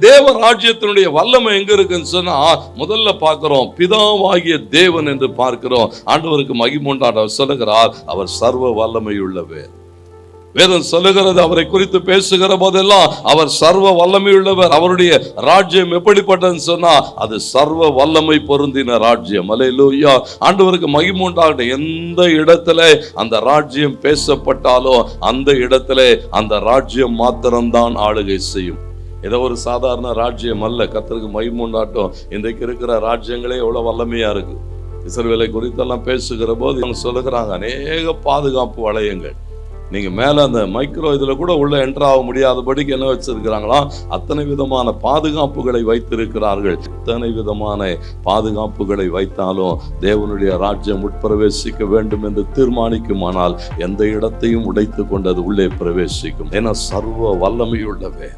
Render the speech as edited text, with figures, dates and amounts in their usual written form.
தேவ ராஜ்யத்தினுடைய வல்லமை எங்க இருக்குன்னு சொன்னா, முதல்ல பார்க்கிறோம் பிதாவாகிய தேவன் என்று பார்க்கிறோம். ஆண்டவருக்கு மகிமை உண்டாட சொல்லுகிறார், அவர் சர்வ வல்லமை உள்ளவர். வேதம் சொல்லுகிறது, அவரை குறித்து பேசுகிற போதெல்லாம் அவர் சர்வ வல்லமை உள்ளவர். அவருடைய ராஜ்யம் எப்படிப்பட்டதுன்னு சொன்னா, அது சர்வ வல்லமை பொருந்தின ராஜ்யம். அல்லேலூயா. ஆண்டவருக்கு மகிமை உண்டாகட்டும். எந்த இடத்துல அந்த ராஜ்யம் பேசப்பட்டாலோ அந்த இடத்துல அந்த ராஜ்யம் மாத்திரம்தான் ஆளுகை செய்யும். ஏதோ ஒரு சாதாரண ராஜ்யம் அல்ல. கர்த்தருக்கு மகிமை உண்டாகட்டும். இன்றைக்கு இருக்கிற ராஜ்யங்களே எவ்வளவு வல்லமையா இருக்கு. இஸ்ரவேலை குறித்தெல்லாம் பேசுகிற போது இவங்க சொல்லுகிறாங்க, அநேக பாதுகாப்பு வளையங்கள். நீங்க மேல அந்த மைக்ரோ இதுல கூட உள்ள என்டர் ஆக முடியாதபடிக்கு என்ன வச்சிருக்கிறாங்களா, அத்தனை விதமான பாதுகாப்புகளை வைத்திருக்கிறார்கள். அத்தனை விதமான பாதுகாப்புகளை வைத்தாலும் தேவனுடைய ராஜ்யம் உட்பிரவேசிக்க வேண்டும் என்று தீர்மானிக்குமானால் எந்த இடத்தையும் உடைத்து கொண்டு அது உள்ளே பிரவேசிக்கும். ஏன்னா சர்வ வல்லமையுள்ளவே.